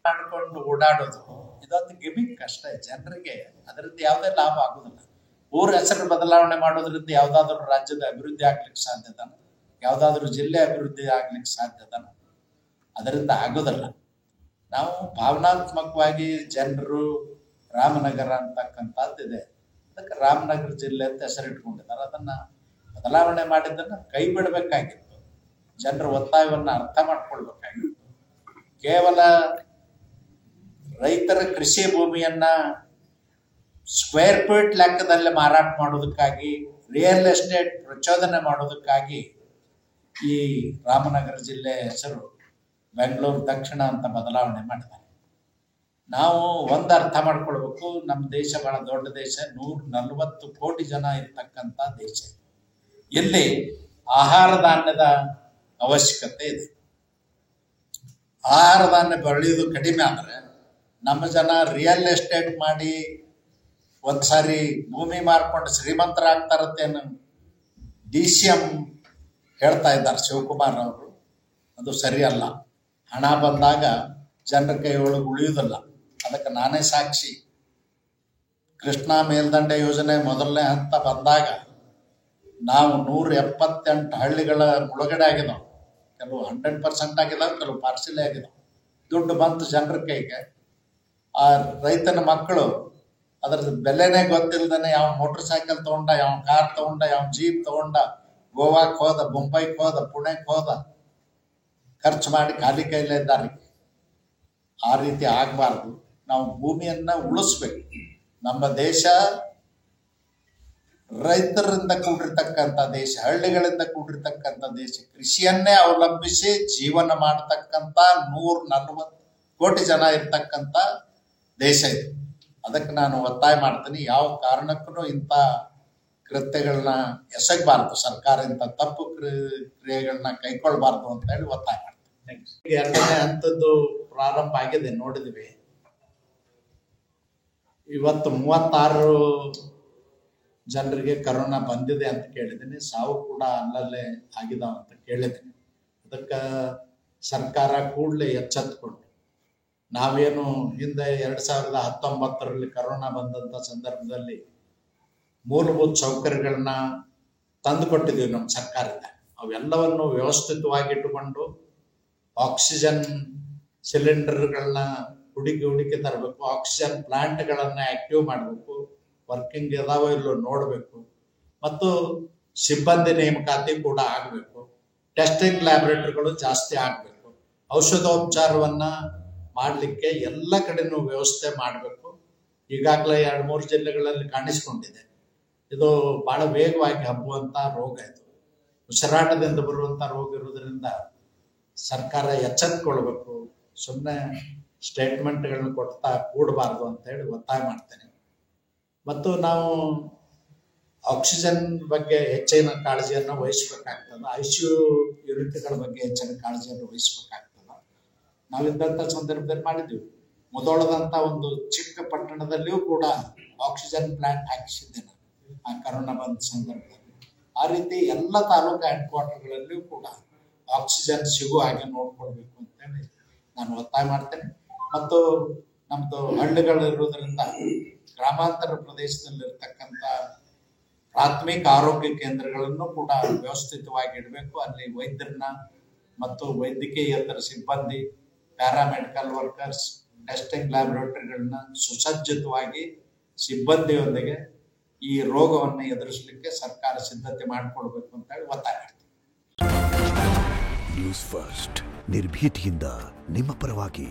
ಮಾಡ್ಕೊಂಡು ಓಡಾಡೋದು ಇದೊಂದು ಗಿಮಿಕ್ ಅಷ್ಟೇ. ಜನರಿಗೆ ಅದರಿಂದ ಯಾವುದೇ ಲಾಭ ಆಗುದಿಲ್ಲ. ಊರ ಹೆಸರು ಬದಲಾವಣೆ ಮಾಡೋದ್ರಿಂದ ಯಾವ್ದಾದ್ರು ರಾಜ್ಯದ ಅಭಿವೃದ್ಧಿ ಆಗ್ಲಿಕ್ಕೆ ಸಾಧ್ಯತಾನ, ಯಾವ್ದಾದ್ರು ಜಿಲ್ಲೆ ಅಭಿವೃದ್ಧಿ ಆಗ್ಲಿಕ್ಕೆ ಸಾಧ್ಯತಾನ? ಅದರಿಂದ ಆಗೋದಿಲ್ಲ. ನಾವು ಭಾವನಾತ್ಮಕವಾಗಿ ಜನರು ರಾಮನಗರ ಅಂತಕ್ಕಂಥದ್ದಿದೆ, ಅದಕ್ಕೆ ರಾಮನಗರ ಜಿಲ್ಲೆ ಅಂತ ಹೆಸರಿಟ್ಕೊಂಡಿದ್ದಾರೆ. ಅದನ್ನ ಬದಲಾವಣೆ ಮಾಡಿದ್ದನ್ನ ಕೈ ಬಿಡಬೇಕಾಗಿತ್ತು. ಜನರ ಒತ್ತಾಯವನ್ನ ಅರ್ಥ ಮಾಡ್ಕೊಳ್ಬೇಕಾಗಿತ್ತು. ಕೇವಲ ರೈತರ ಕೃಷಿ ಭೂಮಿಯನ್ನ ಸ್ಕ್ವೇರ್ ಫೀಟ್ ಲೆಕ್ಕದಲ್ಲಿ ಮಾರಾಟ ಮಾಡೋದಕ್ಕಾಗಿ, ರಿಯಲ್ ಎಸ್ಟೇಟ್ ಪ್ರಚೋದನೆ ಮಾಡೋದಕ್ಕಾಗಿ ಈ ರಾಮನಗರ ಜಿಲ್ಲೆ ಹೆಸರು ಬೆಂಗಳೂರು ದಕ್ಷಿಣ ಅಂತ ಬದಲಾವಣೆ ಮಾಡಿದ್ದಾರೆ. ನಾವು ಒಂದು ಅರ್ಥ ಮಾಡ್ಕೊಳ್ಬೇಕು, ನಮ್ಮ ದೇಶ ಬಹಳ ದೊಡ್ಡ ದೇಶ, 140 ಕೋಟಿ ಜನ ಇರ್ತಕ್ಕಂಥ ದೇಶ. ಇಲ್ಲಿ ಆಹಾರ ಧಾನ್ಯದ ಅವಶ್ಯಕತೆ ಇದೆ. ಆಹಾರ ಧಾನ್ಯ ಬೆಳೆಯೋದು ಕಡಿಮೆ ಆದರೆ ನಮ್ಮ ಜನ ರಿಯಲ್ ಎಸ್ಟೇಟ್ ಮಾಡಿ ಒಂದ್ಸಾರಿ ಭೂಮಿ ಮಾರ್ಕೊಂಡು ಶ್ರೀಮಂತರಾಗ್ತಾರತ್ತೇನು DCM ಹೇಳ್ತಾ ಇದ್ದಾರೆ ಶಿವಕುಮಾರ್ ಅವರು. ಅದು ಸರಿಯಲ್ಲ. ಹಣ ಬಂದಾಗ ಜನರ ಕೈಯೊಳಗೆ ಉಳಿಯುವುದಿಲ್ಲ. ಅದಕ್ಕೆ ನಾನೇ ಸಾಕ್ಷಿ. ಕೃಷ್ಣಾ ಮೇಲ್ದಂಡೆ ಯೋಜನೆ ಮೊದಲನೇ ಹಂತ ಬಂದಾಗ ನಾವು 178 ಹಳ್ಳಿಗಳ ಮುಳುಗಡೆ ಆಗಿದಾವೆ. ಕೆಲವು 100% ಆಗಿದಾವೆ, ಕೆಲವು ಪಾರ್ಸಲ್ ಆಗಿದಾವೆ. ದುಡ್ಡು ಬಂತು ಜನರ ಕೈಗೆ. ಆ ರೈತನ ಮಕ್ಕಳು ಅದರ ಬೆಲೆನೇ ಗೊತ್ತಿಲ್ಲದೇ ಯಾವ ಮೋಟರ್ ಸೈಕಲ್ ತಗೊಂಡ, ಯಾವ ಕಾರ್ ತಗೊಂಡ, ಯಾವ ಜೀಪ್ ತಗೊಂಡ, ಗೋವಾಕ್ಕೆ ಹೋದ, ಮುಂಬೈಗೆ ಹೋದ, ಪುಣೆಗೆ ಹೋದ, ಖರ್ಚು ಮಾಡಿ ಖಾಲಿ ಕೈಲೇ ಇದ್ದಾರೆ. ಆ ರೀತಿ ಆಗಬಾರ್ದು. ನಾವು ಭೂಮಿಯನ್ನ ಉಳಿಸ್ಬೇಕು. ನಮ್ಮ ದೇಶ ರೈತರಿಂದ ಕೂಡಿರ್ತಕ್ಕಂಥ ದೇಶ, ಹಳ್ಳಿಗಳಿಂದ ಕೂಡಿರ್ತಕ್ಕಂಥ ದೇಶ, ಕೃಷಿಯನ್ನೇ ಅವಲಂಬಿಸಿ ಜೀವನ ಮಾಡತಕ್ಕಂಥ 140 ಕೋಟಿ ಜನ ಇರ್ತಕ್ಕಂಥ ದೇಶ ಇದು. ಅದಕ್ಕೆ ನಾನು ಒತ್ತಾಯ ಮಾಡ್ತೀನಿ, ಯಾವ ಕಾರಣಕ್ಕೂ ಇಂಥ ಕೃತ್ಯಗಳನ್ನ ಎಸಗಬಾರ್ದು. ಸರ್ಕಾರ ಇಂಥ ತಪ್ಪು ಕ್ರಿಯೆಗಳನ್ನ ಕೈಗೊಳ್ಬಾರ್ದು ಅಂತ ಹೇಳಿ ಒತ್ತಾಯ ಮಾಡ್ತೀನಿ. ಎರಡನೇ ಹಂತದ್ದು ಪ್ರಾರಂಭ ಆಗಿದೆ, ನೋಡಿದ್ವಿ. ಇವತ್ತು 36 ಜನರಿಗೆ ಕರೋನಾ ಬಂದಿದೆ ಅಂತ ಕೇಳಿದ್ದೀನಿ. ಸಾವು ಕೂಡ ಅಲ್ಲಲ್ಲೇ ಆಗಿದಾವ ಅಂತ ಕೇಳಿದ್ದೀನಿ. ಅದಕ್ಕೆ ಸರ್ಕಾರ ಕೂಡಲೇ ಎಚ್ಚೆತ್ತುಕೊಂಡು, ನಾವೇನು ಹಿಂದೆ 2019ರಲ್ಲಿ ಕರೋನಾ ಬಂದಂಥ ಸಂದರ್ಭದಲ್ಲಿ ಮೂಲಭೂತ ಸೌಕರ್ಯಗಳನ್ನ ತಂದು ಕೊಟ್ಟಿದ್ದೀವಿ ನಮ್ಮ ಸರ್ಕಾರದಿಂದ. ಅವೆಲ್ಲವನ್ನು ವ್ಯವಸ್ಥಿತವಾಗಿಟ್ಟುಕೊಂಡು ಆಕ್ಸಿಜನ್ ಸಿಲಿಂಡರ್ಗಳನ್ನ ಹುಡುಕಿ ತರಬೇಕು. ಆಕ್ಸಿಜನ್ ಪ್ಲಾಂಟ್ಗಳನ್ನ ಆಕ್ಟಿವ್ ಮಾಡಬೇಕು. ವರ್ಕಿಂಗ್ ಇದಾವೋ ಇಲ್ಲೋ ನೋಡಬೇಕು. ಮತ್ತು ಸಿಬ್ಬಂದಿ ನೇಮಕಾತಿ ಕೂಡ ಆಗಬೇಕು. ಟೆಸ್ಟಿಂಗ್ ಲ್ಯಾಬೊರೇಟರಿಗಳು ಜಾಸ್ತಿ ಆಗಬೇಕು. ಔಷಧೋಪಚಾರವನ್ನ ಮಾಡಲಿಕ್ಕೆ ಎಲ್ಲ ಕಡೆನೂ ವ್ಯವಸ್ಥೆ ಮಾಡಬೇಕು. ಈಗಾಗಲೇ 2-3 ಜಿಲ್ಲೆಗಳಲ್ಲಿ ಕಾಣಿಸ್ಕೊಂಡಿದೆ. ಇದು ಬಹಳ ವೇಗವಾಗಿ ಹಬ್ಬುವಂಥ ರೋಗ. ಇದು ಉಸಿರಾಟದಿಂದ ಬರುವಂಥ ರೋಗ ಇರೋದ್ರಿಂದ ಸರ್ಕಾರ ಎಚ್ಚೆತ್ತುಕೊಳ್ಬೇಕು. ಸುಮ್ಮನೆ ಸ್ಟೇಟ್ಮೆಂಟ್ಗಳನ್ನ ಕೊಡ್ತಾ ಕೂಡಬಾರ್ದು ಅಂತ ಹೇಳಿ ಒತ್ತಾಯ ಮಾಡ್ತೇನೆ. ಮತ್ತು ನಾವು ಆಕ್ಸಿಜನ್ ಬಗ್ಗೆ ಹೆಚ್ಚಿನ ಕಾಳಜಿಯನ್ನು ವಹಿಸಬೇಕಾಗ್ತದೆ. ICU ಯೂನಿಟ್ಗಳ ಬಗ್ಗೆ ಹೆಚ್ಚಿನ ಕಾಳಜಿಯನ್ನು ವಹಿಸಬೇಕಾಗ್ತದೆ. ನಾವಿದ್ದಂಥ ಸಂದರ್ಭದಲ್ಲಿ ಮಾಡಿದ್ವಿ. ಮುಧೋಳದಂಥ ಒಂದು ಚಿಕ್ಕ ಪಟ್ಟಣದಲ್ಲಿಯೂ ಕೂಡ ಆಕ್ಸಿಜನ್ ಪ್ಲಾಂಟ್ ಹಾಕಿಸಿದ್ದೇನೆ ಆ ಕರೋನಾ ಬಂದ ಸಂದರ್ಭದಲ್ಲಿ. ಆ ರೀತಿ ಎಲ್ಲ ತಾಲೂಕು ಹೆಡ್ ಕ್ವಾರ್ಟರ್ಗಳಲ್ಲಿಯೂ ಕೂಡ ಆಕ್ಸಿಜನ್ ಸಿಗುವ ಹಾಗೆ ನೋಡ್ಕೊಳ್ಬೇಕು ಅಂತೇಳಿ ನಾನು ಒತ್ತಾಯ ಮಾಡ್ತೇನೆ. ಮತ್ತು ನಮ್ಮದು ಹಳ್ಳಿಗಳಿರೋದ್ರಿಂದ ಗ್ರಾಮಾಂತರ ಪ್ರದೇಶದಲ್ಲಿರ್ತಕ್ಕಂಥ ಪ್ರಾಥಮಿಕ ಆರೋಗ್ಯ ಕೇಂದ್ರಗಳನ್ನು ಕೂಡ ವ್ಯವಸ್ಥಿತವಾಗಿ ಇಡಬೇಕು. ಅಲ್ಲಿ ವೈದ್ಯರನ್ನ ಮತ್ತು ವೈದ್ಯಕೀಯೇತರ ಸಿಬ್ಬಂದಿ, ಪ್ಯಾರಾಮೆಡಿಕಲ್ ವರ್ಕರ್ಸ್, ಟೆಸ್ಟಿಂಗ್ ಲ್ಯಾಬೊರೇಟರಿಗಳನ್ನ ಸುಸಜ್ಜಿತವಾಗಿ ಸಿಬ್ಬಂದಿಯೊಂದಿಗೆ ಈ ರೋಗವನ್ನು ಎದುರಿಸಲಿಕ್ಕೆ ಸರ್ಕಾರ ಸಿದ್ಧತೆ ಮಾಡಿಕೊಳ್ಬೇಕು ಅಂತ ಹೇಳಿ ಒತ್ತಾಯ ಮಾಡ್ತೀವಿ. ನ್ಯೂಸ್ ಫಸ್ಟ್, ನಿರ್ಭೀತಿಯಿಂದ ನಿಮ್ಮ ಪರವಾಗಿ.